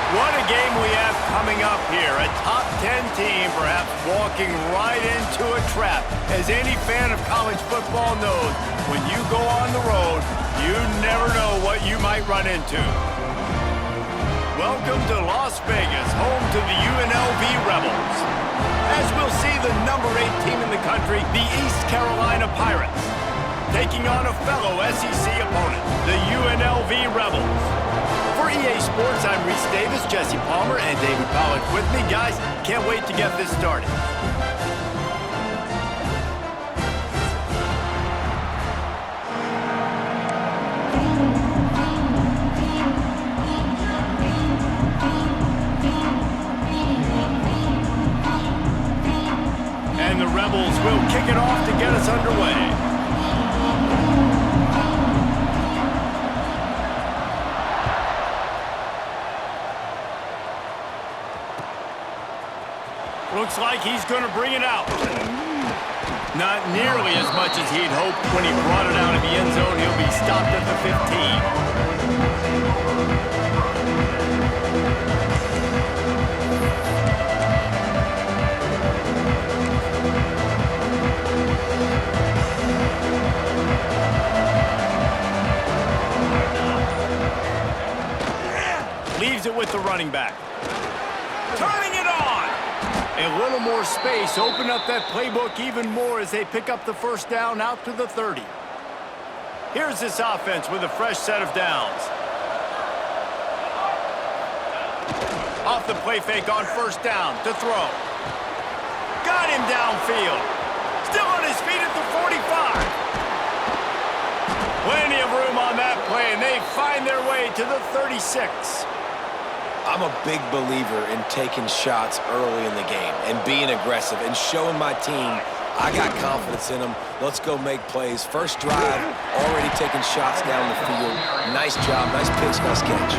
What a game we have coming up here. A top 10 team perhaps walking right into a trap. As any fan of college football knows, when you go on the road, you never know what you might run into. Welcome to Las Vegas, home to the UNLV Rebels. As we'll see, the number 8 team in the country, the East Carolina Pirates, taking on a fellow SEC opponent, the UNLV Rebels. For EA Sports, I'm Reese Davis, Jesse Palmer, and David Pollack with me. Guys, can't wait to get this started. And the Rebels will kick it off to get us underway. Looks like he's going to bring it out. Not nearly as much as he'd hoped when he brought it out of the end zone. He'll be stopped at the 15. Leaves it with the running back. Turning it on. A little more space, open up that playbook even more as they pick up the first down out to the 30. Here's this offense with a fresh set of downs. Off the play fake on first down to throw. Got him downfield. Still on his feet at the 45. Plenty of room on that play, and they find their way to the 36. I'm a big believer in taking shots early in the game and being aggressive and showing my team I got confidence in them. Let's go make plays. First drive, already taking shots down the field. Nice job, nice pitch, nice catch.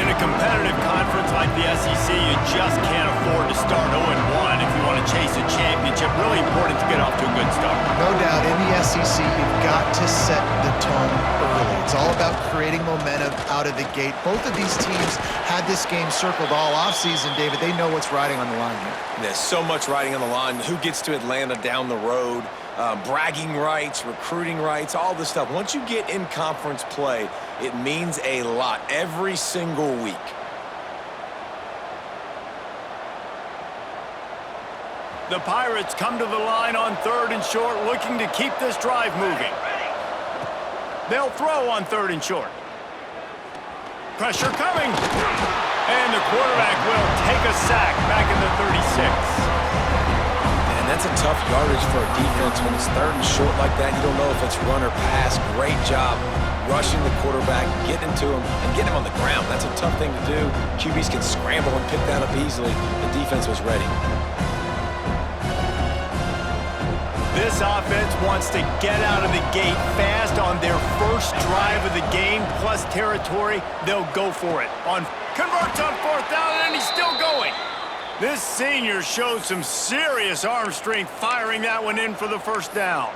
In a competitive conference like the SEC, you just can't afford to start 0-1 if you want to chase a championship. Really important to get off to a good start. No doubt, in the SEC, you've got to set the tone early. It's all about creating momentum out of the gate. Both of these teams had this game circled all offseason, David. They know what's riding on the line here. There's so much riding on the line. Who gets to Atlanta down the road? Bragging rights, recruiting rights, all this stuff. Once you get in conference play, it means a lot every single week. The Pirates come to the line on 3rd and short, looking to keep this drive moving. They'll throw on 3rd and short. Pressure coming. And the quarterback will take a sack back in the 36. And that's a tough yardage for a defense when it's 3rd and short like that. You don't know if it's run or pass. Great job rushing the quarterback, getting to him, and getting him on the ground. That's a tough thing to do. QBs can scramble and pick that up easily. The defense was ready. This offense wants to get out of the gate fast on their first drive of the game, plus territory. They'll go for it. Converts on 4th down, and he's still going. This senior shows some serious arm strength firing that one in for the first down.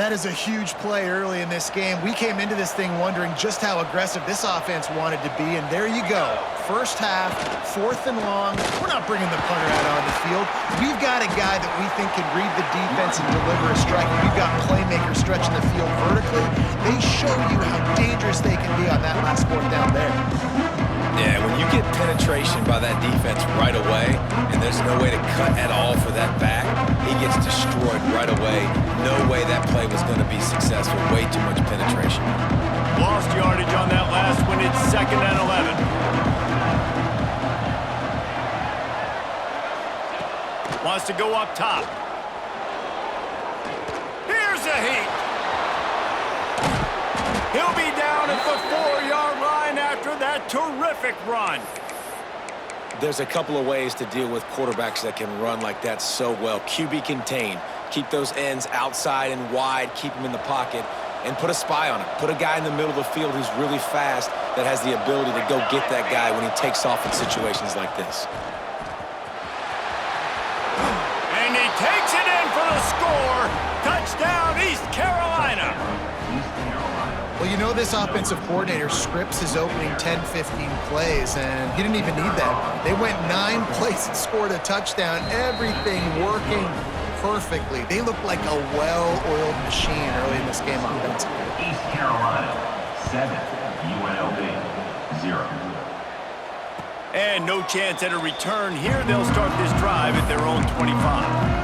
That is a huge play early in this game. We came into this thing wondering just how aggressive this offense wanted to be, and there you go. First half, 4th and long. We're not bringing the punter out on the field. We've got a guy that we think can read the defense and deliver a strike. We've got playmakers stretching the field vertically. They show you how dangerous they can be on that last 4th down there. Yeah, when you get penetration by that defense right away, and there's no way to cut at all for that back, he gets destroyed right away. No way that play was going to be successful. Way too much penetration. Lost yardage on that last one. It's 2nd and 11. Wants to go up top. Here's a heat. He'll be down at the 4-yard line after that terrific run. There's a couple of ways to deal with quarterbacks that can run like that so well. QB contained. Keep those ends outside and wide. Keep them in the pocket. And put a spy on him. Put a guy in the middle of the field who's really fast that has the ability to go get that guy when he takes off in situations like this. And he takes it in for the score. Touchdown, East Carolina. Well, you know this offensive coordinator scripts his opening 10, 15 plays, and he didn't even need that. They went 9 plays and scored a touchdown, everything working perfectly. They look like a well-oiled machine early in this game offensively. East Carolina, 7, UNLV, 0. And no chance at a return here. They'll start this drive at their own 25.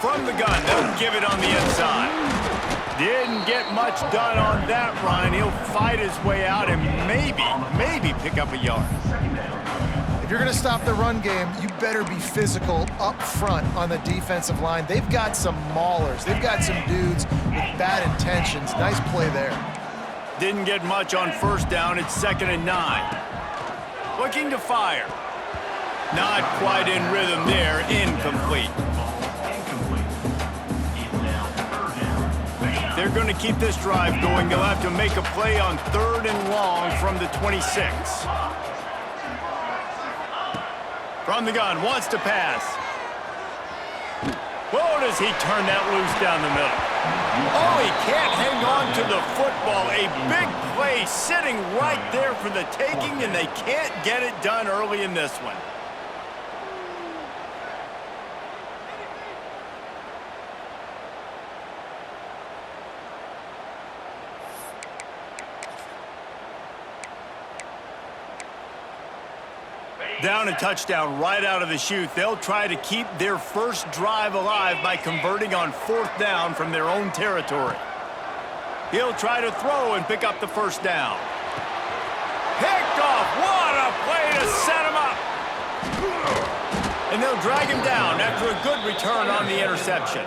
From the gun, they'll give it on the inside. Didn't get much done on that run. He'll fight his way out and maybe pick up a yard. If you're going to stop the run game, you better be physical up front on the defensive line. They've got some maulers. They've got some dudes with bad intentions. Nice play there. Didn't get much on first down. It's 2nd and 9. Looking to fire. Not quite in rhythm there. Incomplete. They're going to keep this drive going. They'll have to make a play on 3rd and long from the 26. From the gun, wants to pass. Whoa, does he turn that loose down the middle? Oh, he can't hang on to the football. A big play sitting right there for the taking, and they can't get it done early in this one. Down a touchdown right out of the chute. They'll try to keep their first drive alive by converting on 4th down from their own territory. He'll try to throw and pick up the first down. Picked off. What a play to set him up. And they'll drag him down after a good return on the interception.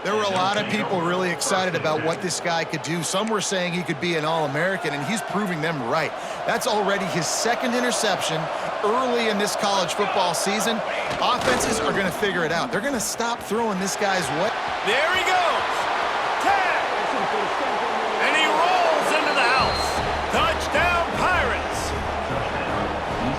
There were a lot of people really excited about what this guy could do. Some were saying he could be an All-American, and he's proving them right. That's already his 2nd interception early in this college football season. Offenses are going to figure it out. They're going to stop throwing this guy's way. There he goes. Tag. And he rolls into the house. Touchdown, Pirates.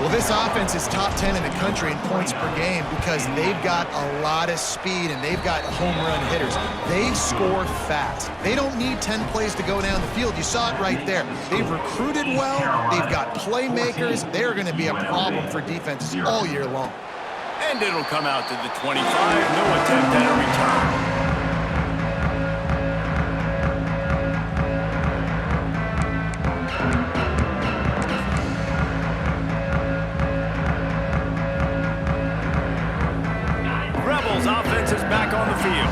Well, this offense is top 10 in the country in points per game because they've got a lot of speed and they've got home run hitters. They score fast. They don't need 10 plays to go down the field. You saw it right there. They've recruited well. They've got playmakers. They're going to be a problem for defenses all year long. And it'll come out to the 25. No attempt at a return. Offense is back on the field.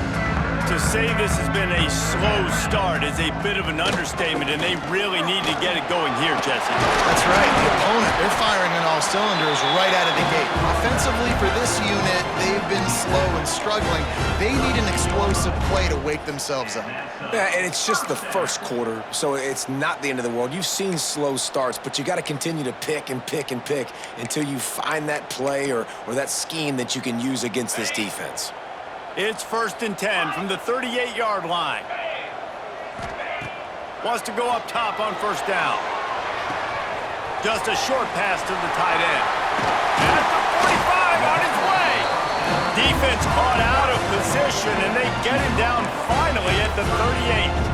To say this has been a slow start is a bit of an understatement, and they really need to get it going here, Jesse. That's right. The opponent, they're firing on all cylinders right out of the gate. Offensively for this unit, they've been slow and struggling. They need an explosive play to wake themselves up. Yeah, and it's just the first quarter, so it's not the end of the world. You've seen slow starts, but you got to continue to pick and pick and pick until you find that play or that scheme that you can use against this defense. It's 1st and 10 from the 38-yard line. Wants to go up top on 1st down. Just a short pass to the tight end. At the 45 on his way. Defense caught out of position, and they get him down finally at the 38.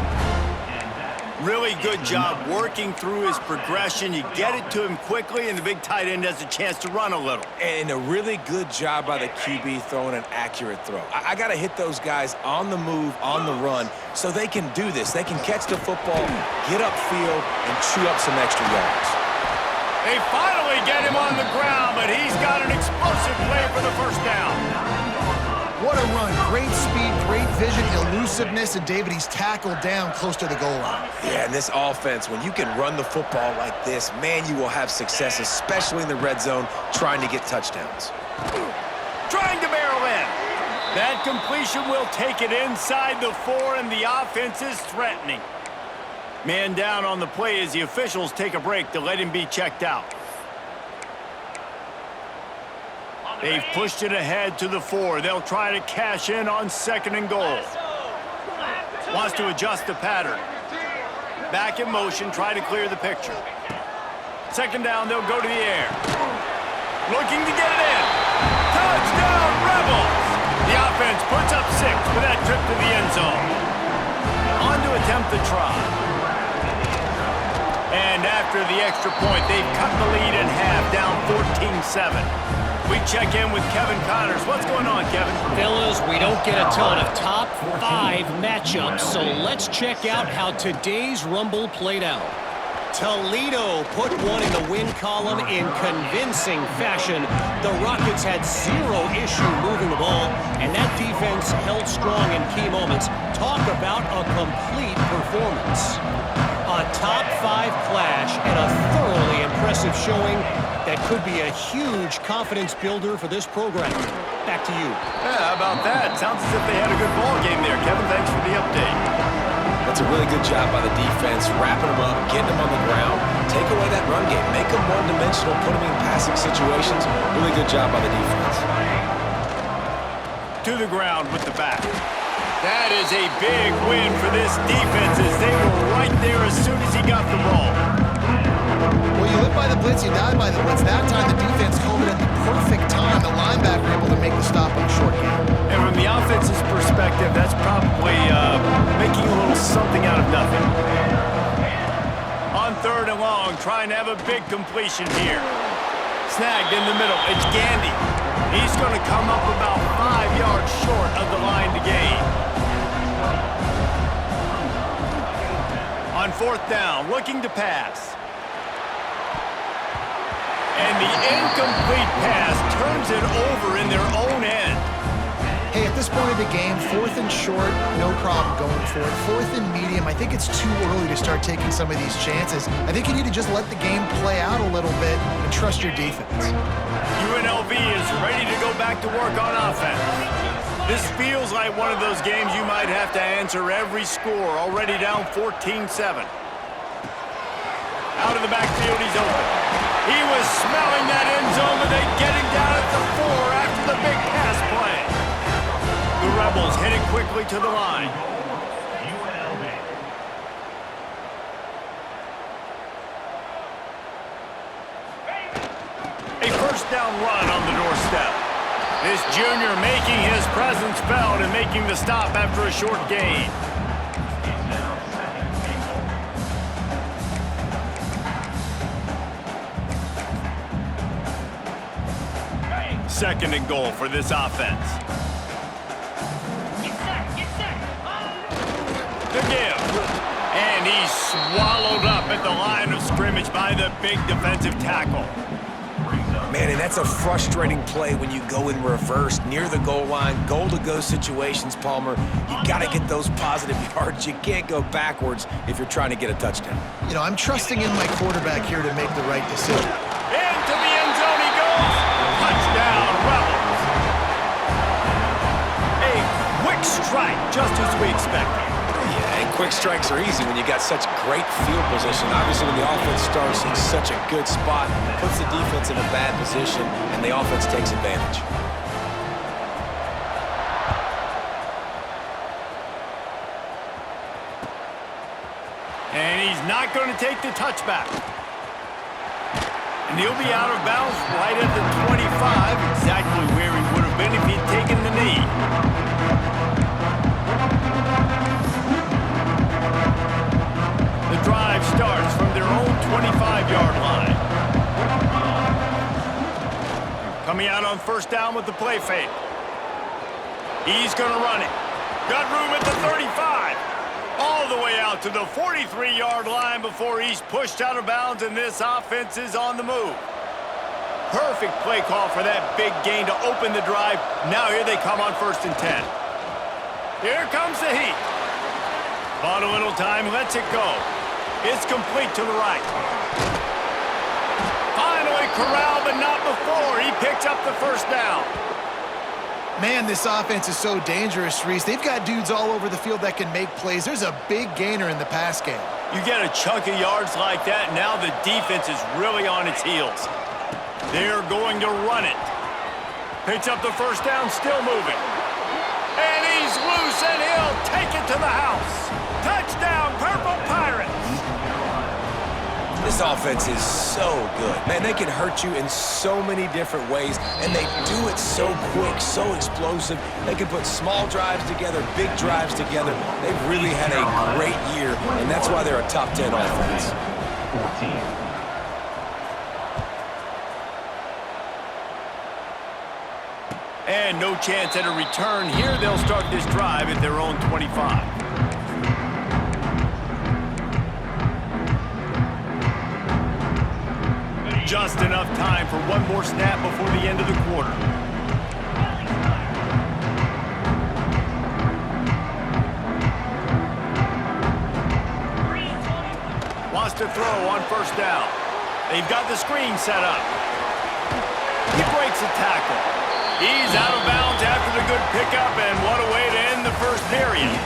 Really good job working through his progression. You get it to him quickly, and the big tight end has a chance to run a little. And a really good job by the QB throwing an accurate throw. I got to hit those guys on the move, on the run, so they can do this. They can catch the football, get upfield, and chew up some extra yards. They finally get him on the ground, but he's got an explosive play for the first down. What a run. Great speed, great vision, elusiveness, and David, he's tackled down close to the goal line. Yeah, and this offense, when you can run the football like this, man, you will have success, especially in the red zone, trying to get touchdowns. Trying to barrel in. That completion will take it inside the 4, and the offense is threatening. Man down on the play as the officials take a break to let him be checked out. They've pushed it ahead to the 4. They'll try to cash in on 2nd and goal. Wants to adjust the pattern. Back in motion, try to clear the picture. Second down, they'll go to the air. Looking to get it in. Touchdown, Rebels! The offense puts up 6 with that trip to the end zone. On to attempt the try. And after the extra point, they've cut the lead in half, down 14-7. We check in with Kevin Connors. What's going on, Kevin? Fellas, we don't get a ton of top 5 matchups, so let's check out how today's Rumble played out. Toledo put one in the win column in convincing fashion. The Rockets had 0 issue moving the ball, and that defense held strong in key moments. Talk about a complete performance. A top 5 clash and a thoroughly impressive showing that could be a huge confidence builder for this program. Back to you. Yeah, how about that? Sounds as if they had a good ball game there, Kevin. Thanks for the update. That's a really good job by the defense, wrapping them up, getting them on the ground. Take away that run game. Make them one-dimensional, put them in passing situations. Really good job by the defense. To the ground with the back. That is a big win for this defense as they were right there as soon as he got the ball. Well, you live by the blitz, you die by the blitz. That time the defense called it at the perfect time. The linebacker able to make the stop on a short game. And from the offense's perspective, that's probably making a little something out of nothing. On 3rd and long, trying to have a big completion here. Snagged in the middle. It's Gandy. He's going to come up about 5 yards short of the line to gain. On 4th down, looking to pass. And the incomplete pass turns it over in their own end. Hey, at this point of the game, 4th and short, no problem going for it. 4th and medium, I think it's too early to start taking some of these chances. I think you need to just let the game play out a little bit and trust your defense. UNLV is ready to go back to work on offense. This feels like one of those games you might have to answer every score, already down 14-7. Out of the backfield, he's open. He was smelling that end zone, but they get him down at the 4 after the big pass play. The Rebels headed quickly to the line. A first down run on the doorstep. This junior making his presence felt and making the stop after a short gain. Second and goal for this offense. The give. And he's swallowed up at the line of scrimmage by the big defensive tackle. Man, and that's a frustrating play when you go in reverse near the goal line, goal-to-go situations, Palmer. You got to get those positive yards. You can't go backwards if you're trying to get a touchdown. You know, I'm trusting in my quarterback here to make the right decision. Into the end zone he goes. Touchdown, Rebels. A quick strike, just as we expected. Yeah, and quick strikes are easy when you got such great field position. Obviously, when the offense starts in such a good spot, puts the defense in a bad position, and the offense takes advantage. And he's not going to take the touchback. And he'll be out of bounds right at the 25, exactly where he would have been if he'd taken the knee. The drive starts from their own 25-yard line. Coming out on first down with the play fake. He's going to run it. Got room at the 35. All the way out to the 43-yard line before he's pushed out of bounds, and this offense is on the move. Perfect play call for that big gain to open the drive. Now here they come on 1st and 10. Here comes the heat. Bought a little time, lets it go. It's complete to the right. Finally corralled, but not before. He picks up the first down. Man, this offense is so dangerous, Reese. They've got dudes all over the field that can make plays. There's a big gainer in the pass game. You get a chunk of yards like that, now the defense is really on its heels. They're going to run it. Picks up the first down, still moving. And he's loose, and he'll take it to the house. Touchdown, Purple Pirates! This offense is so good. Man, they can hurt you in so many different ways, and they do it so quick, so explosive. They can put small drives together, big drives together. They've really had a great year, and that's why they're a top 10 offense. 14. And no chance at a return here. They'll start this drive at their own 25. Just enough time for one more snap before the end of the quarter. Wants to throw on first down. They've got the screen set up. He breaks a tackle. He's out of bounds after the good pickup, and what a way to end the first period.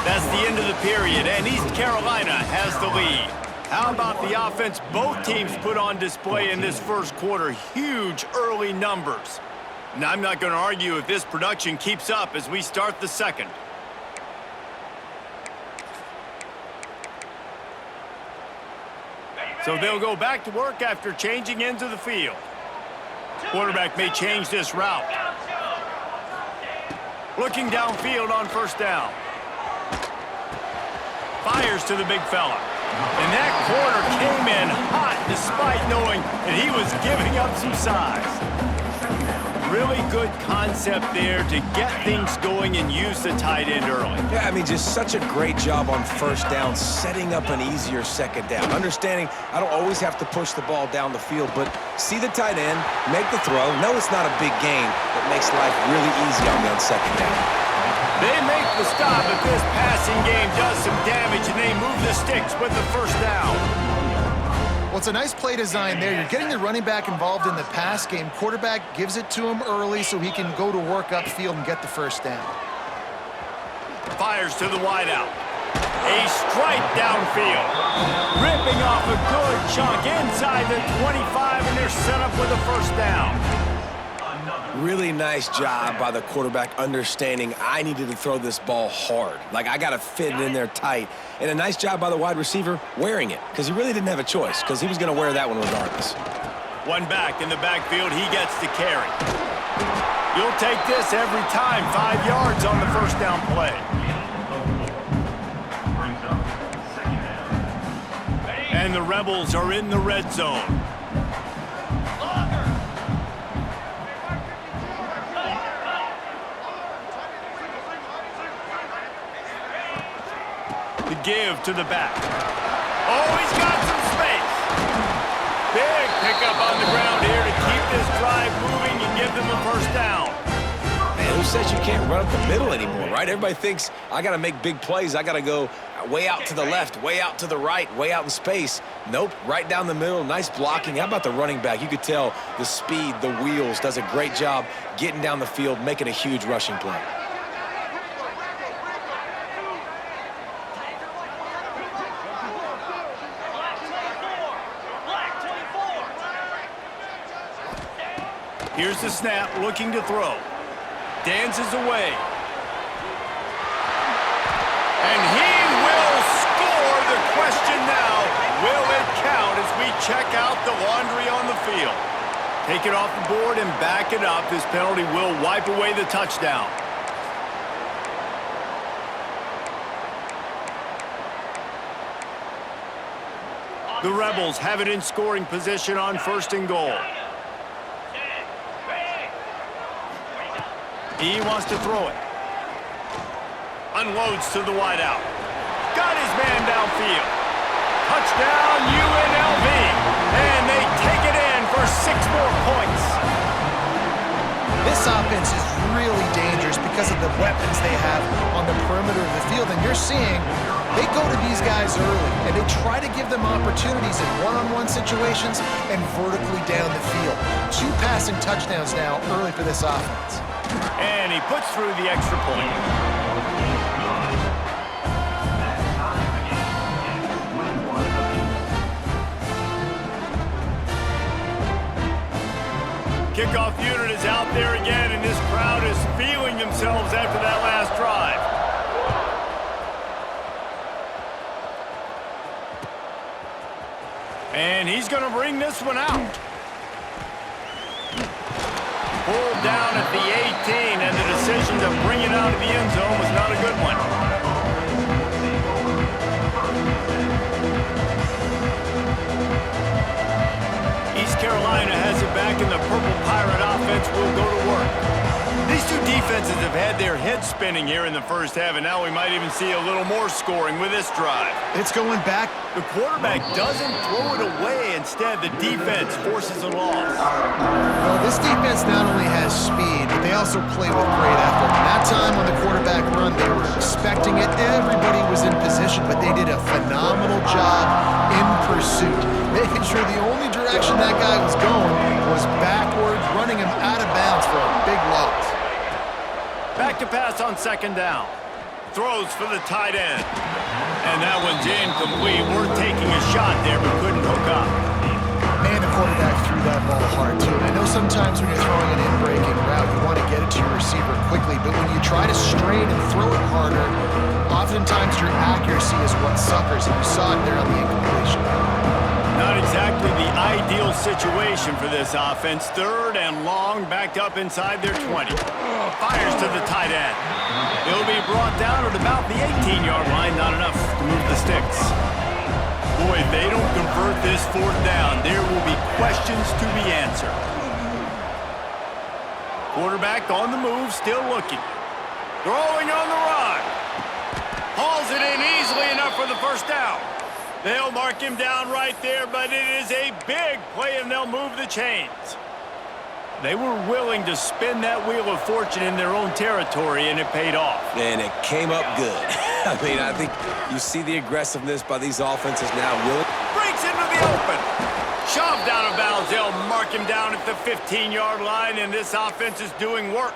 That's the end of the period, and East Carolina has the lead. How about the offense both teams put on display in this first quarter? Huge early numbers. And I'm not going to argue if this production keeps up as we start the second. So they'll go back to work after changing into the field. Quarterback may change this route. Looking downfield on first down. Fires to the big fella. And that corner came in hot despite knowing that he was giving up some size. Really good concept there to get things going and use the tight end early. Yeah, I mean, just such a great job on first down, setting up an easier second down. Understanding I don't always have to push the ball down the field, but see the tight end, make the throw. No, it's not a big gain, but makes life really easy on that second down. They make the stop, but this passing game does some damage, and they move the sticks with the first down. Well, it's a nice play design there. You're getting the running back involved in the pass game. Quarterback gives it to him early so he can go to work upfield and get the first down. Fires to the wideout. A strike downfield. Ripping off a good chunk inside the 25, and they're set up with a first down. Really nice job by the quarterback understanding I needed to throw this ball hard. Like, I got to fit it in there tight. And a nice job by the wide receiver wearing it, because he really didn't have a choice, because he was going to wear that one regardless. One back in the backfield, he gets the carry. You'll take this every time. 5 yards on the first down play. And the Rebels are in the red zone. The give to the back. Oh, he's got some space. Big pickup on the ground here to keep this drive moving and give them a first down. Man, who says you can't run up the middle anymore, right? Everybody thinks I got to make big plays. I got to go way out to the left, way out to the right, way out in space. Nope, right down the middle. Nice blocking. How about the running back? You could tell the speed, the wheels, does a great job getting down the field, making a huge rushing play. Here's the snap, looking to throw. Dances away. And he will score. The question now, will it count as we check out the laundry on the field? Take it off the board and back it up. This penalty will wipe away the touchdown. The Rebels have it in scoring position on first and goal. He wants to throw it. Unloads to the wideout. Got his man downfield. Touchdown, UNLV. And they take it in for 6 more points. This offense is really dangerous because of the weapons they have on the perimeter of the field. And you're seeing they go to these guys early, and they try to give them opportunities in one-on-one situations and vertically down the field. 2 passing touchdowns now early for this offense. And he puts through the extra point. Kickoff unit is out there again, and this crowd is feeling themselves after that last drive. And he's going to bring this one out. Pulled down at the 18, and the decision to bring it out of the end zone was not a good one. East Carolina has it back, and the Purple Pirate offense will go to work. These two defenses have had their heads spinning here in the first half, and now we might even see a little more scoring with this drive. It's going back. The quarterback doesn't throw it away. Instead, the defense forces a loss. Well, this defense not only has speed, but they also play with great effort. And that time on the quarterback run, they were expecting it. Everybody was in position, but they did a phenomenal job in pursuit, making sure the only direction that guy was going was backwards, running him out of bounds for a big loss. Back to pass on second down. Throws for the tight end. And that one's incomplete. We're taking a shot there, but couldn't hook up. Man, the quarterback threw that ball hard, too. And I know sometimes when you're throwing an in-breaking route, you want to get it to your receiver quickly, but when you try to strain and throw it harder, oftentimes your accuracy is what suffers, and you saw it there on the incompletion. Not exactly the ideal situation for this offense. Third and long, backed up inside their 20. Fires to the tight end. He'll be brought down at about the 18-yard line. Not enough to move the sticks. Boy, if they don't convert this fourth down, there will be questions to be answered. Quarterback on the move, still looking. Throwing on the run. Hauls it in easily enough for the first down. They'll mark him down right there, but it is a big play, and they'll move the chains. They were willing to spin that wheel of fortune in their own territory, and it paid off. And it came up good. I mean, I think you see the aggressiveness by these offenses now. Breaks into the open. Shoved out of bounds. They'll mark him down at the 15-yard line, and this offense is doing work.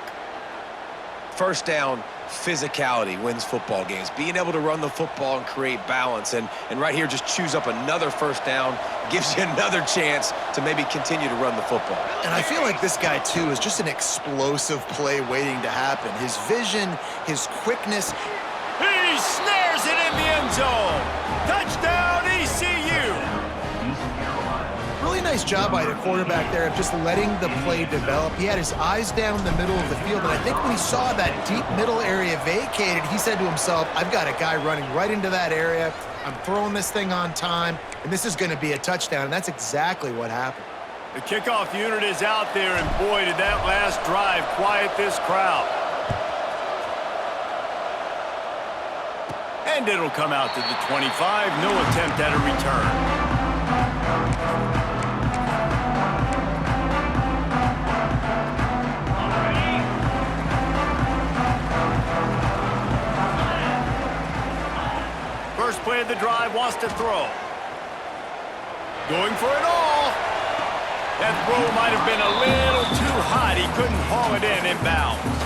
First down, physicality wins football games. Being able to run the football and create balance. And right here, just choose up another first down, gives you another chance to maybe continue to run the football. And I feel like this guy, too, is just an explosive play waiting to happen. His vision, his quickness. He snares it in the end zone. Touchdown, ECU. Really nice job by the quarterback there of just letting the play develop. He had his eyes down the middle of the field, and I think when he saw that deep middle area vacated, he said to himself, I've got a guy running right into that area. I'm throwing this thing on time, and this is going to be a touchdown, and that's exactly what happened. The kickoff unit is out there, and boy, did that last drive quiet this crowd. And it'll come out to the 25. No attempt at a return. First play of the drive, wants to throw. Going for it all. That throw might have been a little too hot. He couldn't haul it in inbounds.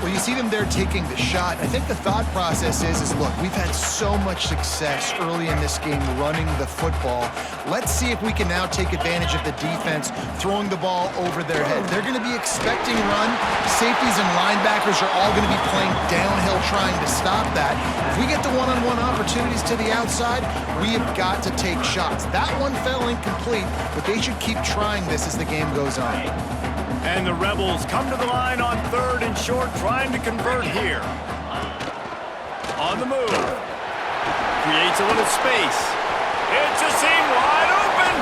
Well, you see them there taking the shot. I think the thought process is look, we've had so much success early in this game running the football. Let's see if we can now take advantage of the defense throwing the ball over their head. They're going to be expecting run. Safeties and linebackers are all going to be playing downhill trying to stop that. If we get the one-on-one opportunities to the outside, we have got to take shots. That one fell incomplete, but they should keep trying this as the game goes on. And the Rebels come to the line on third and short, trying to convert here. On the move. Creates a little space. It's a seam wide open.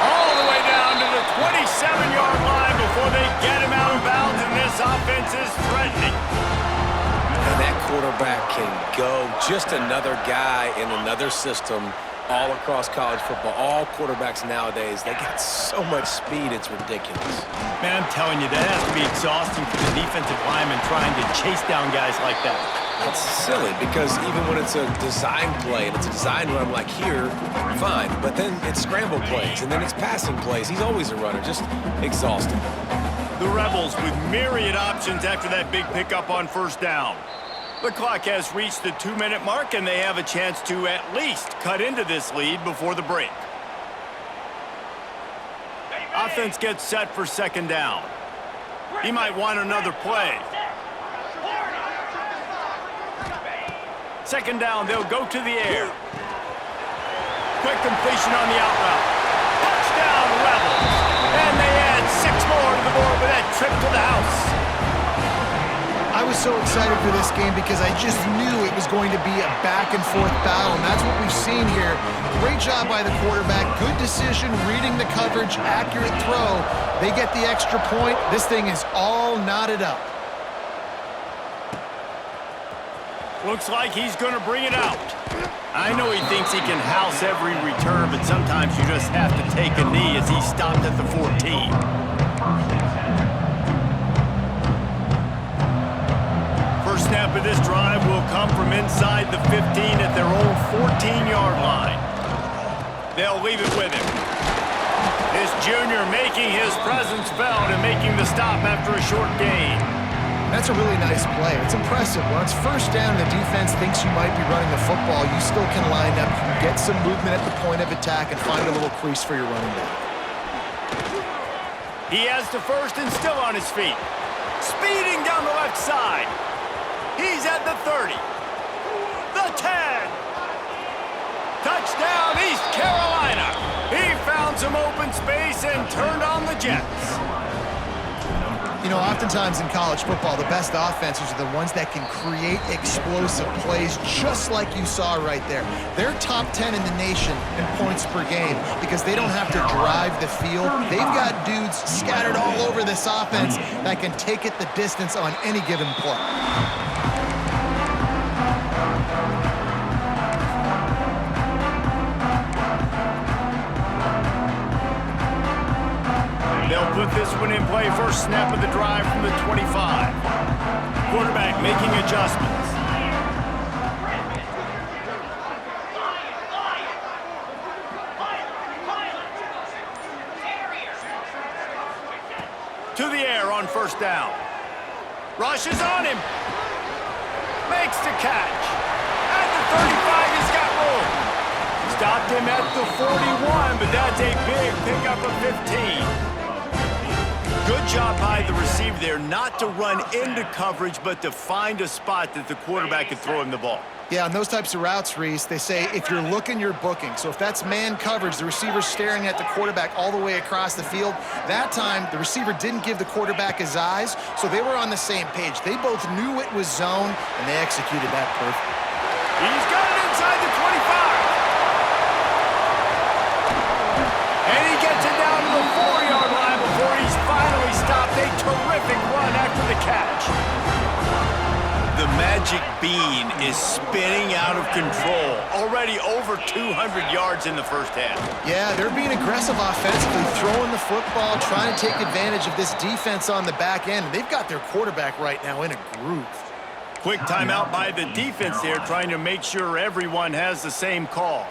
All the way down to the 27-yard line before they get him out of bounds, and this offense is threatening. And that quarterback can go. Just another guy in another system all across college football. All quarterbacks nowadays, they got so much speed, it's ridiculous. Man, I'm telling you, that has to be exhausting for the defensive lineman trying to chase down guys like that. It's silly because even when it's a design play and it's a design run like here, fine. But then it's scramble plays and then it's passing plays. He's always a runner, just exhausting. The Rebels with myriad options after that big pickup on first down. The clock has reached the 2-minute mark, and they have a chance to at least cut into this lead before the break. Offense gets set for second down. He might want another play. Second down, they'll go to the air. Quick completion on the out route. Touchdown, Rebels. And they add 6 more to the board with that trip to the house. I was so excited for this game because I just knew it was going to be a back-and-forth battle, and that's what we've seen here. Great job by the quarterback. Good decision, reading the coverage, accurate throw. They get the extra point. This thing is all knotted up. Looks like he's going to bring it out. I know he thinks he can house every return, but sometimes you just have to take a knee as he stopped at the 14. First snap of this drive will come from inside the 15 at their own 14-yard line. They'll leave it with him. This junior making his presence felt and making the stop after a short gain. That's a really nice play. It's impressive. When it's first down and the defense thinks you might be running the football, you still can line up, get some movement at the point of attack, and find a little crease for your running back. He has the first and still on his feet. Speeding down the left side. He's at the 30. The 10. Touchdown, East Carolina. He found some open space and turned on the Jets. You know, oftentimes in college football, the best offenses are the ones that can create explosive plays just like you saw right there. They're top 10 in the nation in points per game because they don't have to drive the field. They've got dudes scattered all over this offense that can take it the distance on any given play. They'll put this one in play. First snap of the drive from the 25. Quarterback making adjustments. To the air on first down. Rushes on him. Makes the catch. At the 35, he's got room. Stopped him at the 41, but that's a big pickup of 15. Good job by the receiver there, not to run into coverage, but to find a spot that the quarterback could throw him the ball. Yeah, on those types of routes, Reese, they say if you're looking, you're booking. So if that's man coverage, the receiver's staring at the quarterback all the way across the field. That time, the receiver didn't give the quarterback his eyes, so they were on the same page. They both knew it was zone, and they executed that perfectly. He's got it inside the 25. And he gets it down to the 4-yard line before he's finally stopped. A terrific run after the catch. The magic bean is spinning out of control. Already over 200 yards in the first half. Yeah, they're being aggressive offensively, throwing the football, trying to take advantage of this defense on the back end. They've got their quarterback right now in a groove. Quick timeout by the defense there, trying to make sure everyone has the same call.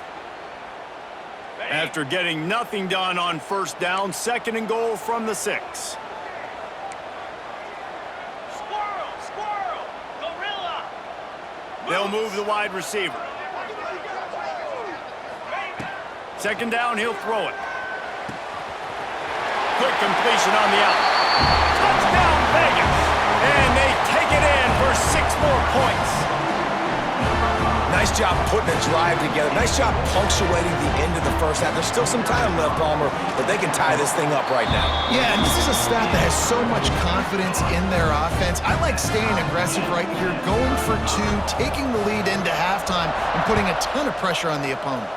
After getting nothing done on first down, 2nd and goal from the 6. They'll move the wide receiver. 2nd down, he'll throw it. Quick completion on the out. Touchdown, Vegas! And they take it in for 6 more points. Nice job putting a drive together. Nice job punctuating the end of the first half. There's still some time left, Palmer, but they can tie this thing up right now. Yeah, and this is a staff that has so much confidence in their offense. I like staying aggressive right here, going for 2, taking the lead into halftime, and putting a ton of pressure on the opponent.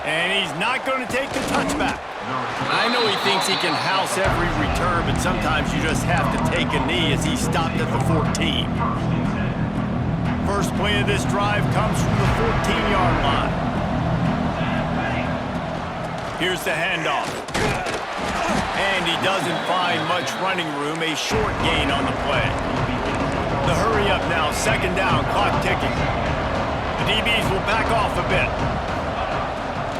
And he's not going to take the touchback. I know he thinks he can house every return, but sometimes you just have to take a knee as he stopped at the 14. First play of this drive comes from the 14-yard line. Here's the handoff. And he doesn't find much running room, a short gain on the play. The hurry up now, 2nd down, clock ticking. The DBs will back off a bit.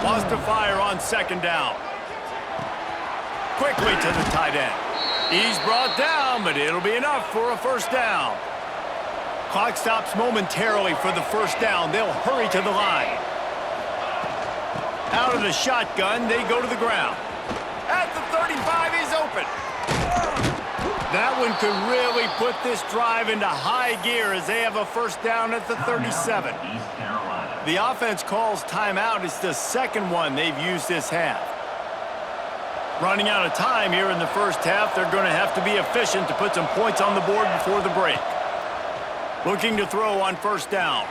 Lost to fire on 2nd down. Quickly to the tight end. He's brought down, but it'll be enough for a first down. Clock stops momentarily for the first down. They'll hurry to the line. Out of the shotgun, they go to the ground. At the 35, he's open. That one could really put this drive into high gear as they have a first down at the 37. The offense calls timeout. It's the second one they've used this half. Running out of time here in the first half, they're going to have to be efficient to put some points on the board before the break. Looking to throw on first down.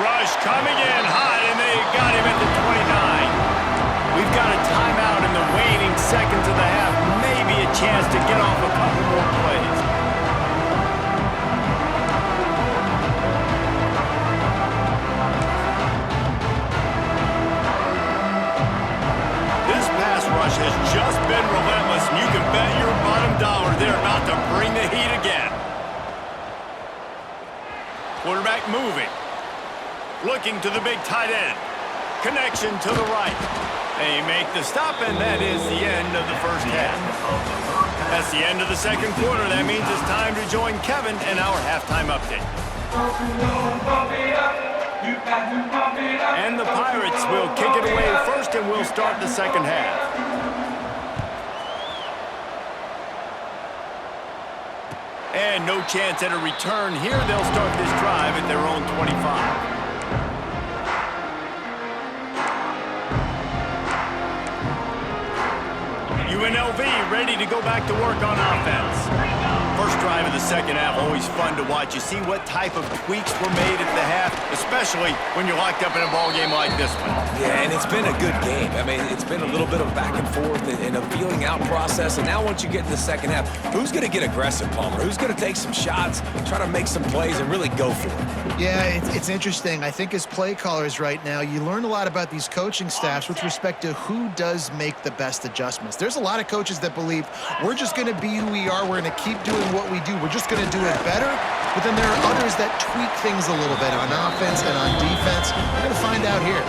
Rush coming in hot, and they got him at the 29. We've got a timeout in the waning seconds of the half. Maybe a chance to get off a couple more plays. This pass rush has just been relentless, and you can bet your bottom dollar they're about to bring the heat again. Quarterback moving. Looking to the big tight end. Connection to the right. They make the stop, and that is the end of the first half. That's the end of the second quarter. That means it's time to join Kevin in our halftime update. And the Pirates will kick it away first, and we'll start the second half. And no chance at a return here. They'll start this drive at their own 25. UNLV ready to go back to work on offense. First drive of the second half, always fun to watch. You see what type of tweaks were made at the half, especially when you're locked up in a ball game like this one. Yeah, and it's been a good game. I mean, it's been a little bit of back and forth and a feeling out process. And now once you get to the second half, who's going to get aggressive, Palmer? Who's going to take some shots, try to make some plays, and really go for it? Yeah, it's interesting. I think as play callers right now, you learn a lot about these coaching staffs with respect to who does make the best adjustments. There's a lot of coaches that believe we're just going to be who we are. We're going to keep doing what we do. We're just going to do it better. But then there are others that tweak things a little bit on offense and on defense. We're going to find out here.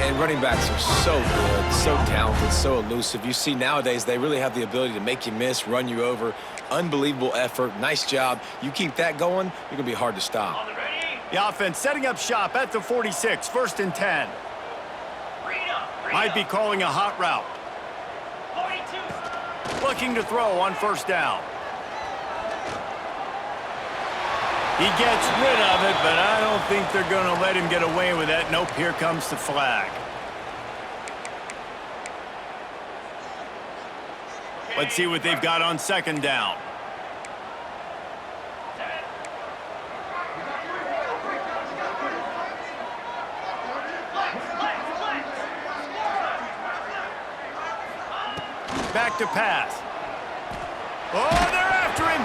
And running backs are so good, so talented, so elusive. You see nowadays they really have the ability to make you miss, run you over. Unbelievable effort. Nice job. You keep that going, you're going to be hard to stop. The offense setting up shop at the 46, first and 10. Might be calling a hot route. Looking to throw on first down. He gets rid of it, but I don't think they're going to let him get away with that. Nope, here comes the flag. Let's see what they've got on second down. Back to pass. Oh, they're after him.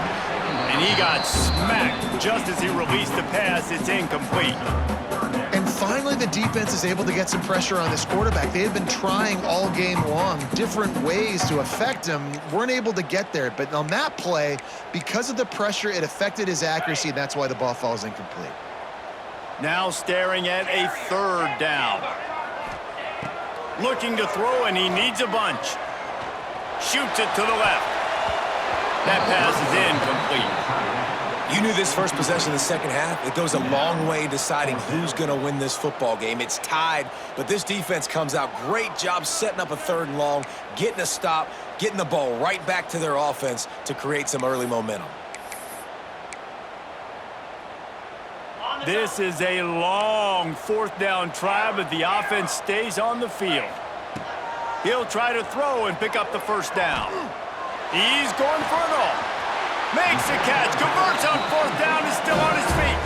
And he got smacked just as he released the pass. It's incomplete. And finally, the defense is able to get some pressure on this quarterback. They had been trying all game long different ways to affect him. Weren't able to get there. But on that play, because of the pressure, it affected his accuracy, and that's why the ball falls incomplete. Now staring at a third down. Looking to throw, and he needs a bunch. Shoots it to the left. That pass is incomplete. You knew this first possession of the second half. It goes a long way deciding who's going to win this football game. It's tied, but this defense comes out. Great job setting up a third and long, getting a stop, getting the ball right back to their offense to create some early momentum. This is a long fourth down try, but the offense stays on the field. He'll try to throw and pick up the first down. He's going for it all. Makes the catch, converts on fourth down, is still on his feet.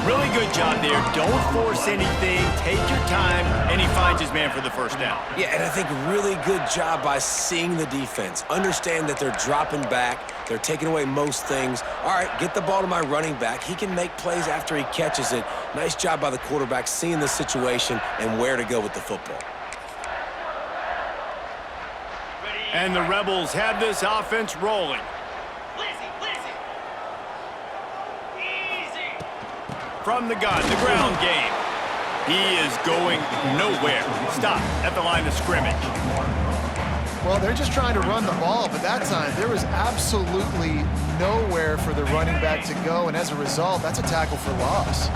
Really good job there. Don't force anything. Take your time, and he finds his man for the first down. Yeah, and I think really good job by seeing the defense. Understand that they're dropping back. They're taking away most things. All right, get the ball to my running back. He can make plays after he catches it. Nice job by the quarterback seeing the situation and where to go with the football. And the Rebels have this offense rolling. From the gun, the ground game. He is going nowhere. Stop at the line of scrimmage. Well, they're just trying to run the ball, but that time there was absolutely nowhere for the running back to go, and as a result, that's a tackle for loss.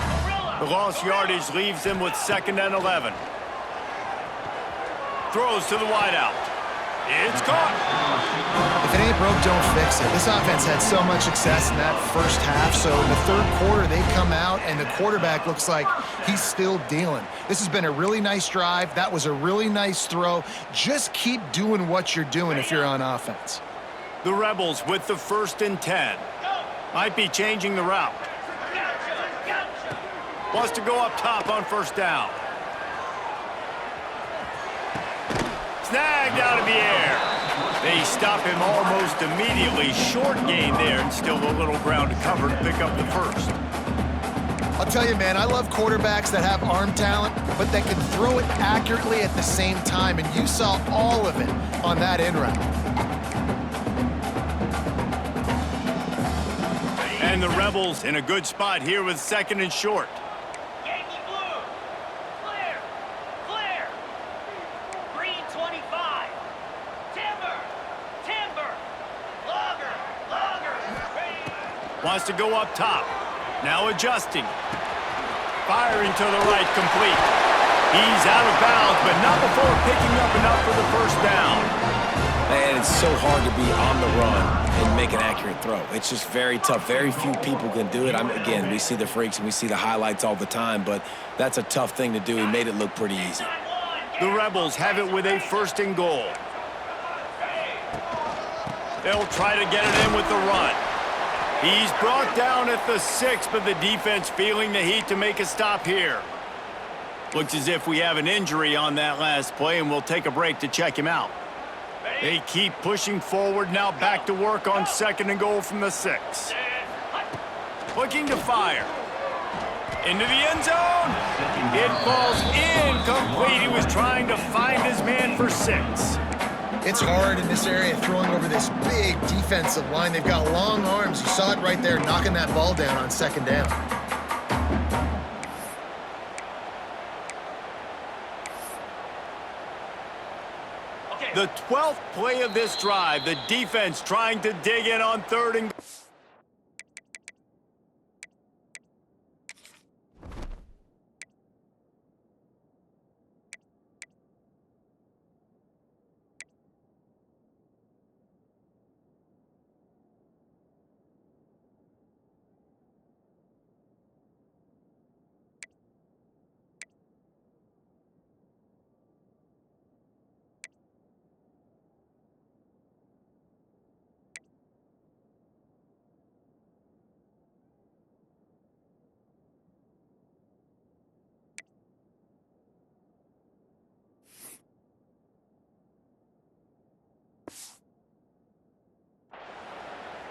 The lost yardage leaves him with 2nd and 11. Throws to the wideout. It's caught. If it ain't broke, don't fix it. This offense had so much success in that first half, so in the third quarter they come out and the quarterback looks like he's still dealing. This has been a really nice drive. That was a really nice throw. Just keep doing what you're doing if you're on offense. The Rebels with the 1st and 10. Might be changing the route. Wants to go up top on 1st down. Snagged out of the air. They stop him almost immediately. Short gain there and still a little ground to cover to pick up the 1st. I'll tell you, man, I love quarterbacks that have arm talent, but that can throw it accurately at the same time, and you saw all of it on that in route. And the Rebels in a good spot here with 2nd and short. Yankee blue. Clear. Clear. Green 25. Timber. Timber. Logger. Logger. Wants to go up top. Now adjusting. Firing to the right, complete. He's out of bounds, but not before picking up enough for the 1st down. Man, it's so hard to be on the run and make an accurate throw. It's just very tough. Very few people can do it. Again, we see the freaks and we see the highlights all the time, but that's a tough thing to do. He made it look pretty easy. The Rebels have it with a 1st and goal. They'll try to get it in with the run. He's brought down at the 6, but the defense feeling the heat to make a stop here. Looks as if we have an injury on that last play, and we'll take a break to check him out. They keep pushing forward, now back to work on 2nd and goal from the 6. Looking to fire. Into the end zone. It falls incomplete. He was trying to find his man for 6. It's hard in this area throwing over this big defensive line. They've got long arms. You saw it right there, knocking that ball down on 2nd down. The 12th play of this drive, the defense trying to dig in on 3rd and goal.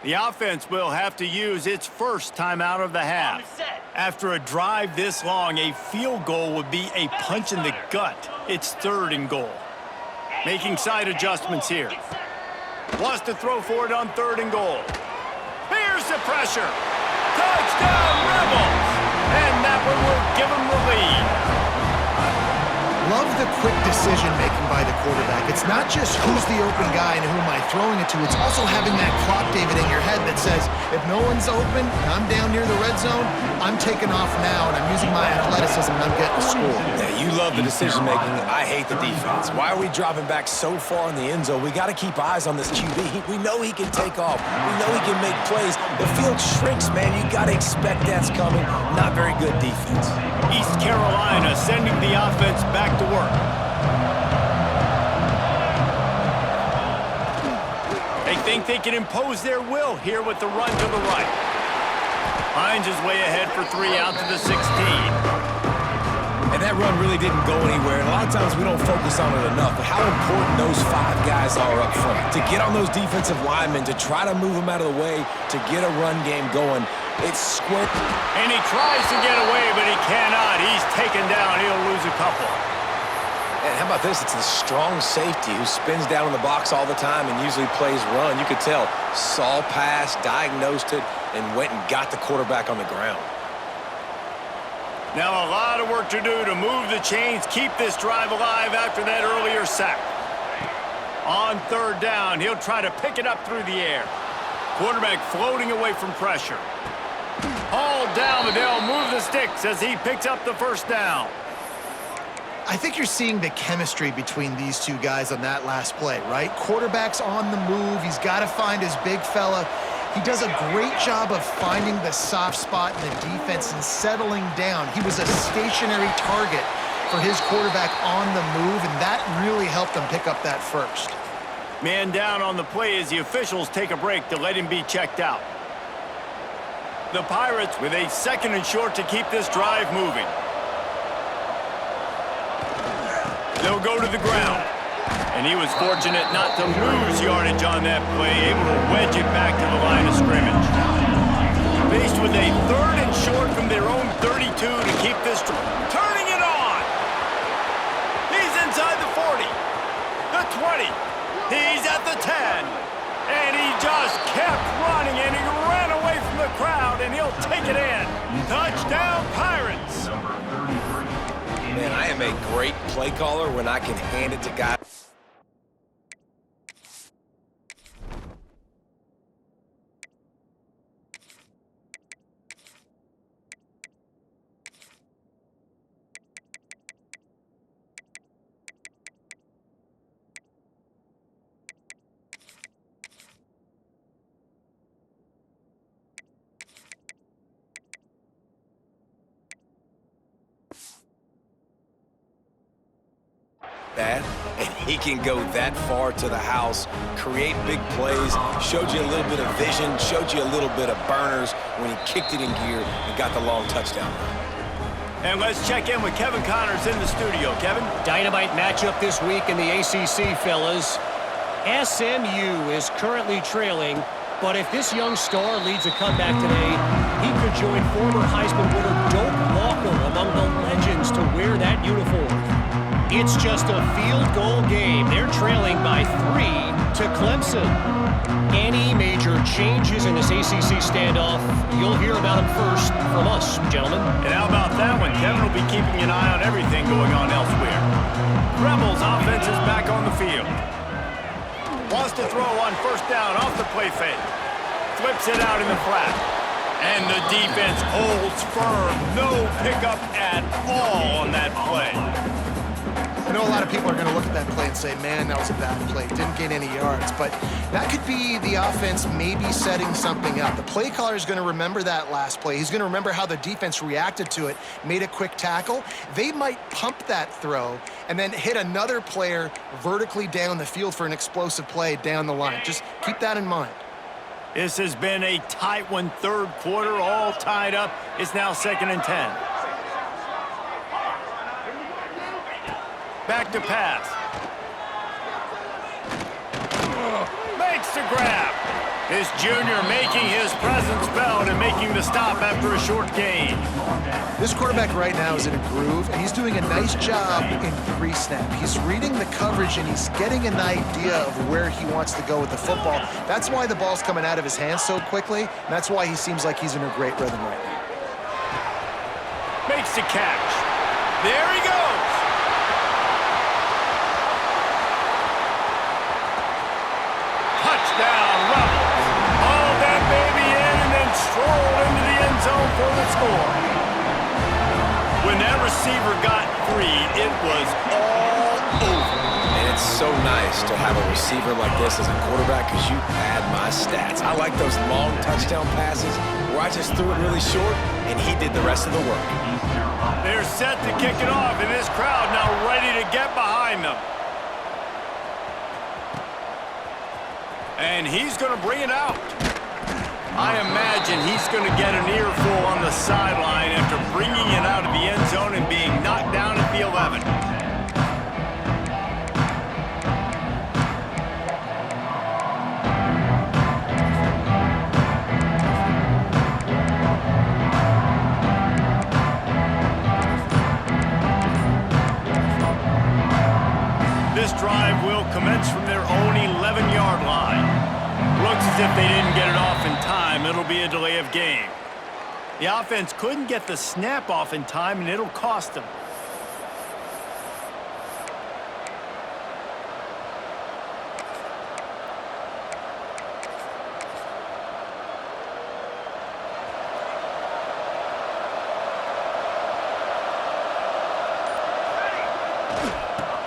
The offense will have to use its 1st timeout of the half. After a drive this long, a field goal would be a punch in the gut. It's 3rd and goal. Making side adjustments here. Wants to throw for it on 3rd and goal. Here's the pressure. Touchdown, Rebels! And that one will give them the lead. Love the quick decision-making by the quarterback. It's not just who's the open guy and who am I throwing it to. It's also having that clock, David, in your head that says, if no one's open and I'm down near the red zone, I'm taking off now and I'm using my athleticism and I'm getting a score. Yeah, you love the decision-making. I hate the defense. Why are we dropping back so far in the end zone? We got to keep eyes on this QB. We know he can take off. We know he can make plays. The field shrinks, man. You got to expect that's coming. Not very good defense. East Carolina sending the offense back to work. They think they can impose their will here with the run to the right. Finds his way ahead for 3 out to the 16. And that run really didn't go anywhere. And a lot of times we don't focus on it enough. But how important those 5 guys are up front. To get on those defensive linemen, to try to move them out of the way, to get a run game going. It's square. And he tries to get away, but he cannot. He's taken down. He'll lose a couple. And how about this? It's the strong safety who spins down in the box all the time and usually plays run. You could tell, saw pass, diagnosed it, and went and got the quarterback on the ground. Now a lot of work to do to move the chains, keep this drive alive after that earlier sack. On 3rd down, he'll try to pick it up through the air. Quarterback floating away from pressure. Hauled down, but they'll move the sticks as he picks up the 1st down. I think you're seeing the chemistry between these two guys on that last play, right? Quarterback's on the move. He's got to find his big fella. He does a great job of finding the soft spot in the defense and settling down. He was a stationary target for his quarterback on the move, and that really helped him pick up that first. Man down on the play as the officials take a break to let him be checked out. The Pirates with a 2nd and short to keep this drive moving. They'll go to the ground. And he was fortunate not to lose yardage on that play, able to wedge it back to the line of scrimmage. Faced with a 3rd and short from their own 32 to keep this turning it on. He's inside the 40, the 20. He's at the 10. And he just kept running, and he ran away from the crowd, and he'll take it in. Touchdown, Pirates. Man, I am a great play caller when I can hand it to guys. That, and he can go that far to the house, create big plays, showed you a little bit of vision, showed you a little bit of burners when he kicked it in gear and got the long touchdown run. And let's check in with Kevin Connors in the studio. Kevin? Dynamite matchup this week in the ACC, fellas. SMU is currently trailing, but if this young star leads a comeback today, he could join former Heisman winner Doak Walker among the legends to wear that uniform. It's just a field goal game. They're trailing by 3 to Clemson. Any major changes in this ACC standoff, you'll hear about them first from us, gentlemen. And how about that one? Kevin will be keeping an eye on everything going on elsewhere. Rebels offense is back on the field. Wants to throw on 1st down off the play fake. Flips it out in the flat. And the defense holds firm. No pickup at all on that play. I know a lot of people are going to look at that play and say, man, that was a bad play. Didn't gain any yards. But that could be the offense maybe setting something up. The play caller is going to remember that last play. He's going to remember how the defense reacted to it, made a quick tackle. They might pump that throw and then hit another player vertically down the field for an explosive play down the line. Just keep that in mind. This has been a tight one, 3rd quarter, all tied up. It's now 2nd and 10. Back to pass. Makes the grab. This junior making his presence felt and making the stop after a short gain. This quarterback right now is in a groove, and he's doing a nice job in pre-snap. He's reading the coverage, and he's getting an idea of where he wants to go with the football. That's why the ball's coming out of his hands so quickly, and that's why he seems like he's in a great rhythm right now. Makes the catch. There he goes. Touchdown, Rebels. Haul that baby in and then stroll into the end zone for the score. When that receiver got free, it was all over. And it's so nice to have a receiver like this as a quarterback because you pad my stats. I like those long touchdown passes where I just threw it really short and he did the rest of the work. They're set to kick it off, and this crowd now ready to get behind them. And he's going to bring it out. I imagine he's going to get an earful on the sideline after bringing it out of the end zone and being knocked down at the 11. This drive will commence from their own 11-yard line. Looks as if they didn't get it off in time. It'll be a delay of game. The offense couldn't get the snap off in time, and it'll cost them.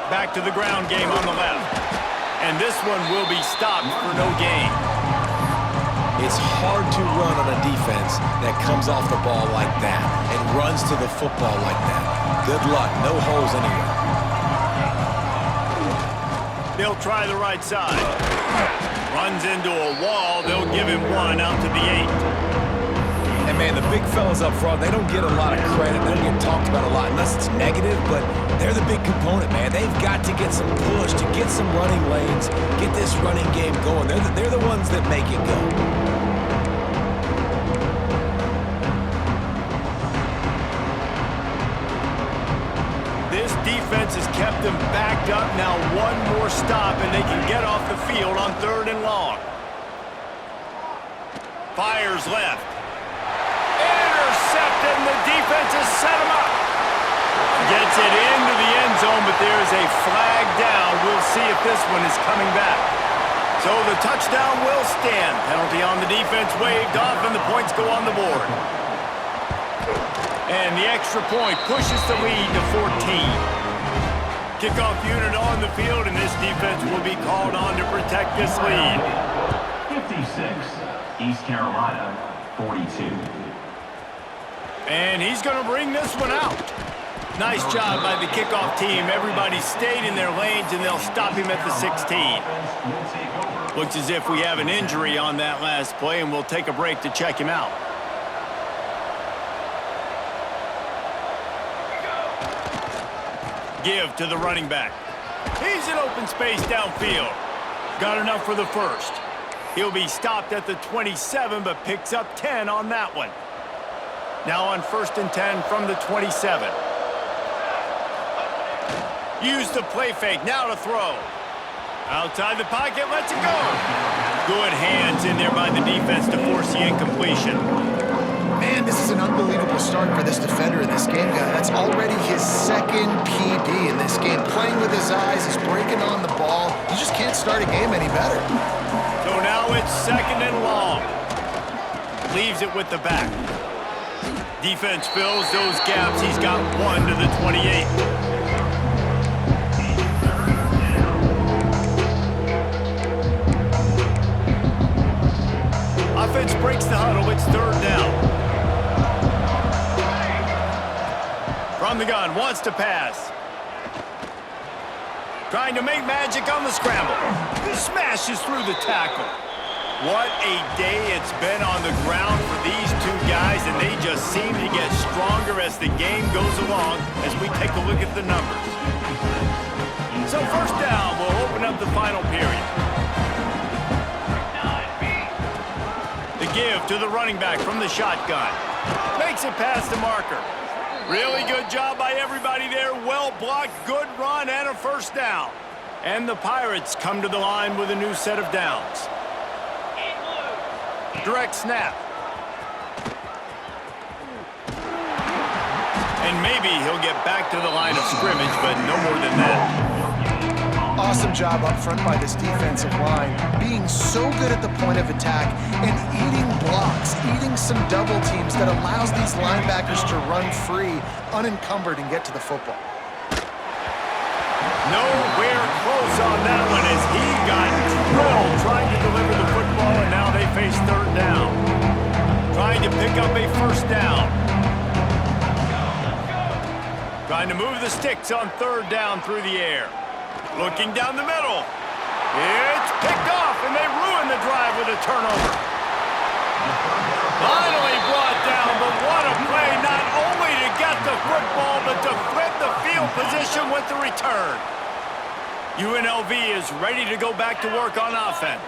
Back to the ground game on the left. And this one will be stopped for no gain. It's hard to run on a defense that comes off the ball like that and runs to the football like that. Good luck. No holes anywhere. They'll try the right side. Runs into a wall. They'll give him one out to the 8. And, man, the big fellas up front, they don't get a lot of credit. They don't get talked about a lot unless it's negative, but they're the big component, man. They've got to get some push, to get some running lanes, get this running game going. They're the ones that make it go. This defense has kept them backed up. Now one more stop, and they can get off the field on 3rd and long. Fires left. Intercepted, and the defense has set him up. Gets it into the end zone, but there is a flag down. We'll see if this one is coming back. So the touchdown will stand. Penalty on the defense waved off, and the points go on the board. And the extra point pushes the lead to 14. Kickoff unit on the field, and this defense will be called on to protect this lead. 56, East Carolina, 42. And he's going to bring this one out. Nice job by the kickoff team. Everybody stayed in their lanes, and they'll stop him at the 16. Looks as if we have an injury on that last play, and we'll take a break to check him out. Give to the running back. He's in open space downfield. Got enough for the first. He'll be stopped at the 27, but picks up 10 on that one. Now on 1st and 10 from the 27. Use the play fake, now to throw. Outside the pocket, lets it go. Good hands in there by the defense to force the incompletion. Man, this is an unbelievable start for this defender in this game, guy. That's already his 2nd PD in this game. Playing with his eyes, he's breaking on the ball. You just can't start a game any better. So now it's 2nd and long. Leaves it with the back. Defense fills those gaps. He's got 1 to the 28. Offense breaks the huddle. It's 3rd down. From the gun, wants to pass. Trying to make magic on the scramble. Smashes through the tackle. What a day it's been on the ground for these two guys, and they just seem to get stronger as the game goes along as we take a look at the numbers. So 1st down will open up the final period. The give to the running back from the shotgun. Makes it past the marker. Really good job by everybody there. Well blocked, good run, and a 1st down. And the Pirates come to the line with a new set of downs. Direct snap. And maybe he'll get back to the line of scrimmage, but no more than that. Awesome job up front by this defensive line, being so good at the point of attack and eating blocks, eating some double teams that allows these linebackers to run free, unencumbered, and get to the football. Nowhere close on that one as he got drilled trying to deliver the football, and now they face 3rd down. Trying to pick up a 1st down. Trying to move the sticks on 3rd down through the air. Looking down the middle. It's picked off, and they ruin the drive with a turnover. Finally brought down, but what a play, not only to get the football, but to flip the field position with the return. UNLV is ready to go back to work on offense.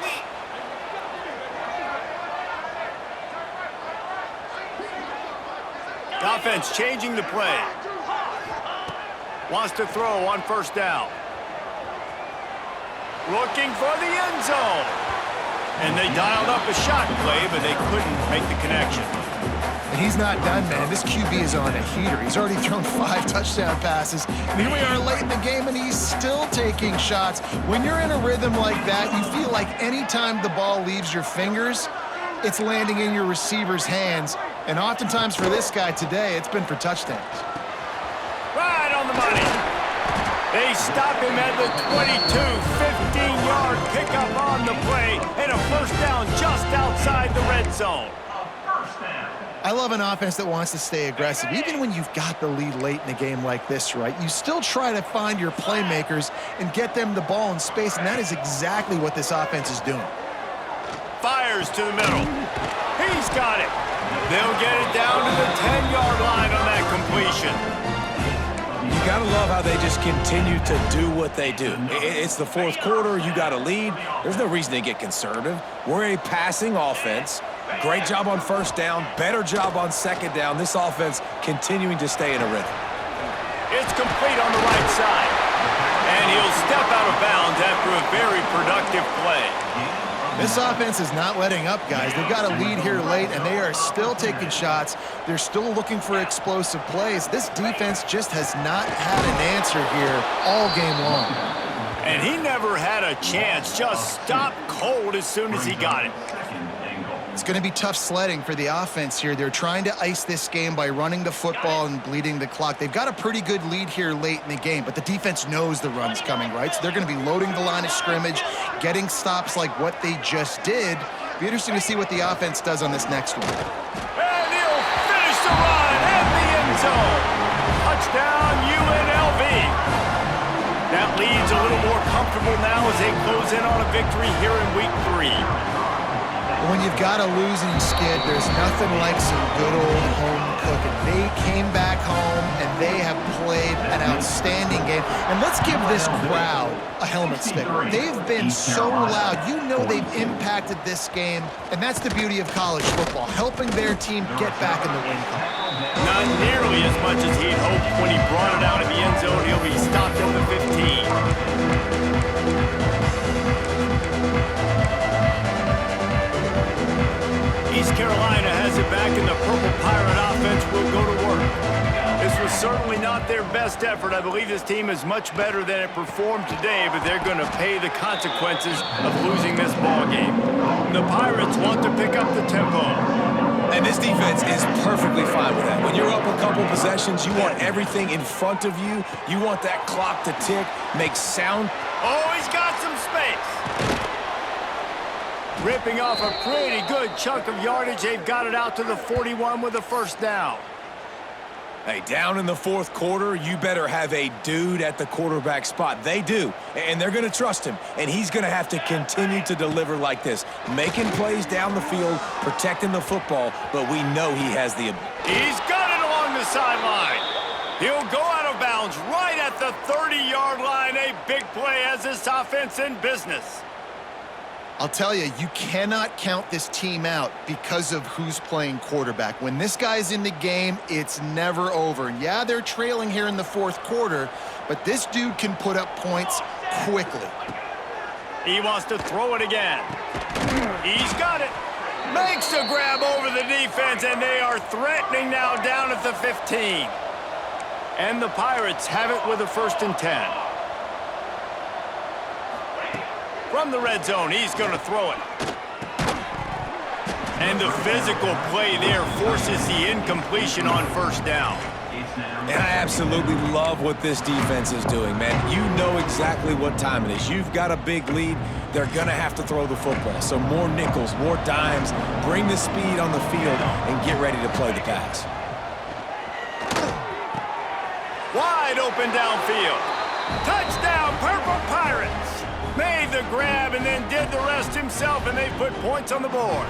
Offense changing the play. Wants to throw on 1st down. Looking for the end zone. And they dialed up a shot play, but they couldn't make the connection. And he's not done, man. This QB is on a heater. He's already thrown 5 touchdown passes. And here we are late in the game, and he's still taking shots. When you're in a rhythm like that, you feel like anytime the ball leaves your fingers, it's landing in your receiver's hands. And oftentimes for this guy today, it's been for touchdowns. Right on the money. They stop him at the 22, 15-yard pickup on the play, and a first down just outside the red zone. I love an offense that wants to stay aggressive. Even when you've got the lead late in a game like this, right, you still try to find your playmakers and get them the ball in space, and that is exactly what this offense is doing. Fires to the middle. He's got it. They'll get it down to the 10-yard line on that completion. You got to love how they just continue to do what they do. It's the fourth quarter. You got a lead. There's no reason to get conservative. We're a passing offense. Great job on first down. Better job on second down. This offense continuing to stay in a rhythm. It's complete on the right side. And he'll step out of bounds after a very productive play. This offense is not letting up, guys. They've got a lead here late, and they are still taking shots. They're still looking for explosive plays. This defense just has not had an answer here all game long. And he never had a chance. Just stopped cold as soon as he got it. It's going to be tough sledding for the offense here. They're trying to ice this game by running the football and bleeding the clock. They've got a pretty good lead here late in the game, but the defense knows the run's coming, right? So they're going to be loading the line of scrimmage, getting stops like what they just did. Be interesting to see what the offense does on this next one. And he'll finish the run at the end zone. Touchdown, UNLV. That lead's a little more comfortable now as they close in on a victory here in week 3. When you've got to lose and you skid, there's nothing like some good old home cooking. They came back home, and they have played an outstanding game. And let's give this crowd a helmet stick. They've been so loud. You know they've impacted this game, and that's the beauty of college football, helping their team get back in the win column. Not nearly as much as he'd hoped when he brought it out of the end zone. He'll be stopped at the 15. East Carolina has it back, and the Purple Pirate offense will go to work. This was certainly not their best effort. I believe this team is much better than it performed today, but they're going to pay the consequences of losing this ball game. The Pirates want to pick up the tempo. And this defense is perfectly fine with that. When you're up a couple possessions, you want everything in front of you. You want that clock to tick, make sound. Oh, he's got some space. Ripping off a pretty good chunk of yardage. They've got it out to the 41 with a first down. Hey, down in the fourth quarter, you better have a dude at the quarterback spot. They do, and they're going to trust him, and he's going to have to continue to deliver like this, making plays down the field, protecting the football, but we know he has the ability. He's got it along the sideline. He'll go out of bounds right at the 30-yard line. A big play has this offense in business. I'll tell you, you cannot count this team out because of who's playing quarterback. When this guy's in the game, it's never over. And yeah, they're trailing here in the fourth quarter, but this dude can put up points quickly. He wants to throw it again. He's got it. Makes a grab over the defense, and they are threatening now down at the 15. And the Pirates have it with a 1st and 10. From the red zone, he's going to throw it. And the physical play there forces the incompletion on first down. And I absolutely love what this defense is doing, man. You know exactly what time it is. You've got a big lead. They're going to have to throw the football. So more nickels, more dimes, bring the speed on the field, and get ready to play the pass. Wide open downfield. Touchdown, Purple Pirates. Made the grab and then did the rest himself, and they put points on the board.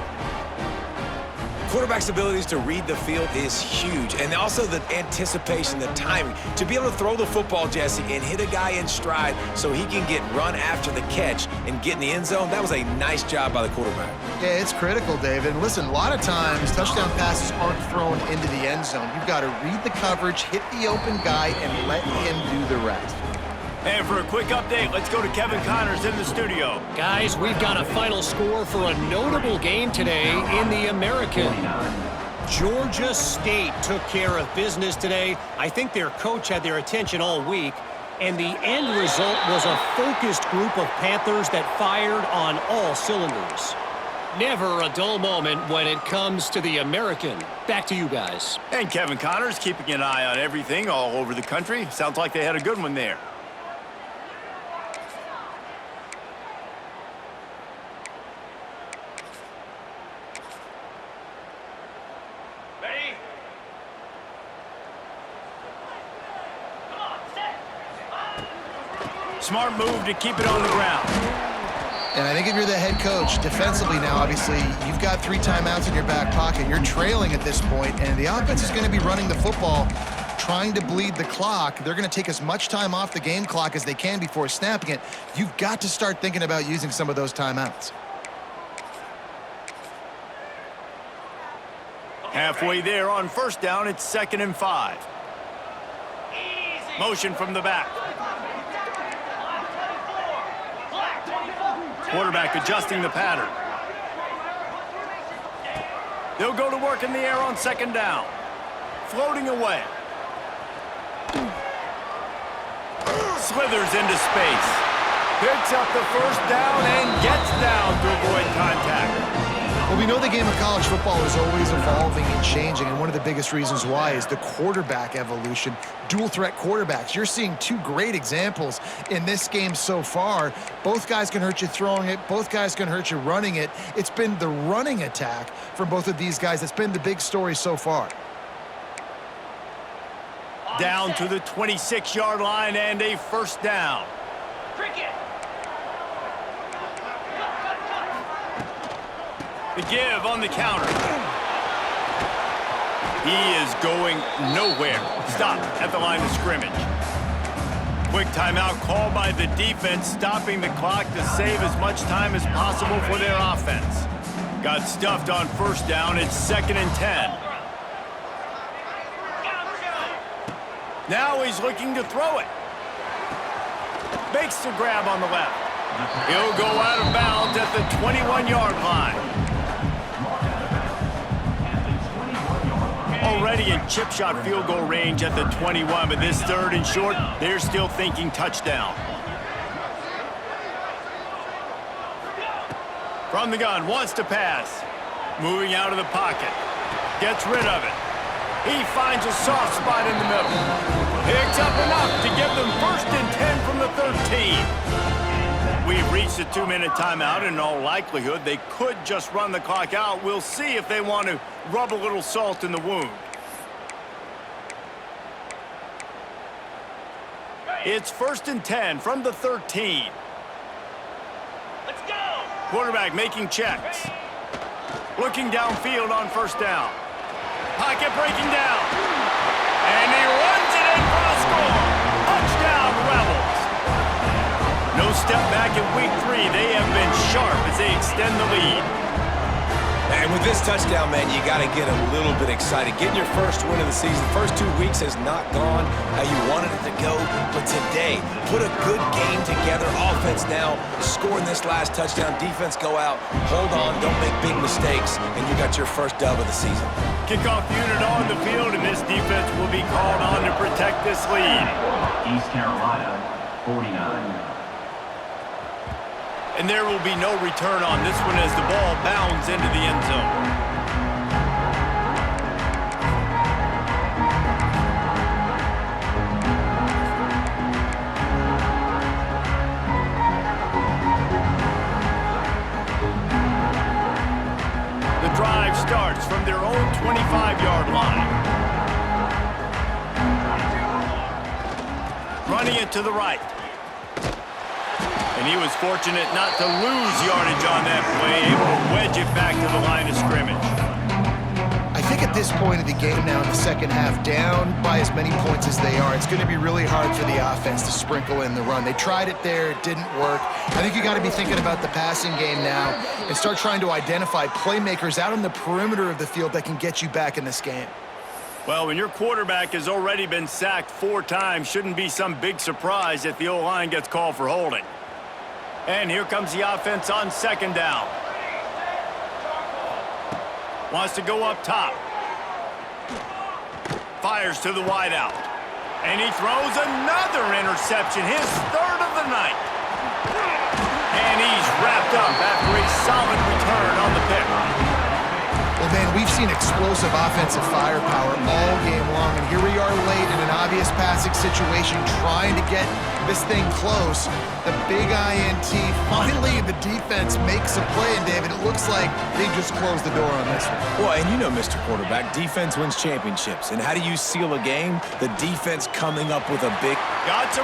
Quarterback's abilities to read the field is huge, and also the anticipation, the timing. To be able to throw the football, Jesse, and hit a guy in stride so he can get run after the catch and get in the end zone, that was a nice job by the quarterback. Yeah, it's critical, David. And listen, a lot of times touchdown passes aren't thrown into the end zone. You've got to read the coverage, hit the open guy, and let him do the rest. And for a quick update, let's go to Kevin Connors in the studio. Guys, we've got a final score for a notable game today in the American. Georgia State took care of business today. I think their coach had their attention all week, and the end result was a focused group of Panthers that fired on all cylinders. Never a dull moment when it comes to the American. Back to you guys. And Kevin Connors keeping an eye on everything all over the country. Sounds like they had a good one there. Smart move to keep it on the ground. And I think if you're the head coach, defensively now, obviously, you've got 3 timeouts in your back pocket. You're trailing at this point, and the offense is going to be running the football, trying to bleed the clock. They're going to take as much time off the game clock as they can before snapping it. You've got to start thinking about using some of those timeouts. Halfway there on first down, it's 2nd and 5. Motion from the back. Quarterback adjusting the pattern. They'll go to work in the air on 2nd down. Floating away. Slithers into space. Picks up the first down and gets down to avoid contact. Well, we know the game of college football is always evolving and changing, and one of the biggest reasons why is the quarterback evolution. Dual threat quarterbacks. You're seeing 2 great examples in this game so far. Both guys can hurt you throwing it. Both guys can hurt you running it. It's been the running attack from both of these guys that's been the big story so far. Down to the 26-yard line and a first down. Cricket. The give on the counter. He is going nowhere. Stop at the line of scrimmage. Quick timeout called by the defense, stopping the clock to save as much time as possible for their offense. Got stuffed on first down. It's 2nd and 10. Now he's looking to throw it. Makes the grab on the left. He'll go out of bounds at the 21-yard line. Already in chip shot field goal range at the 21, but this 3rd and short, they're still thinking touchdown. From the gun, wants to pass. Moving out of the pocket. Gets rid of it. He finds a soft spot in the middle. Picks up enough to give them 1st and 10 from the 13. We've reached a 2-minute timeout, and in all likelihood, they could just run the clock out. We'll see if they want to rub a little salt in the wound. It's 1st and 10 from the 13. Let's go. Quarterback making checks. Looking downfield on first down. Pocket breaking down. And he runs it in for a score. Touchdown, Rebels. No step back in week 3. They have been sharp as they extend the lead. And with this touchdown, man, you got to get a little bit excited. Getting your first win of the season. First 2 weeks has not gone how you wanted it to go. But today, put a good game together. Offense now scoring this last touchdown. Defense go out, hold on, don't make big mistakes, and you got your first dub of the season. Kickoff unit on the field, and this defense will be called on to protect this lead. East Carolina, 49. And there will be no return on this one as the ball bounds into the end zone. The drive starts from their own 25-yard line. Running it to the right. And he was fortunate not to lose yardage on that play, able to wedge it back to the line of scrimmage. I think at this point of the game now in the second half, down by as many points as they are, it's going to be really hard for the offense to sprinkle in the run. They tried it there, it didn't work. I think you got to be thinking about the passing game now and start trying to identify playmakers out on the perimeter of the field that can get you back in this game. Well, when your quarterback has already been sacked 4 times, shouldn't be some big surprise if the O-line gets called for holding. And here comes the offense on 2nd down. Wants to go up top. Fires to the wideout. And he throws another interception, his 3rd of the night. And he's wrapped up after a solid return on the pick. Well, man, we've seen explosive offensive firepower all game long, and here we are late in an obvious passing situation trying to get this thing close. The big INT, finally the defense makes a play, and David, it looks like they just closed the door on this one. Well, and you know, Mr. Quarterback, defense wins championships. And how do you seal a game? The defense coming up with a big... Got some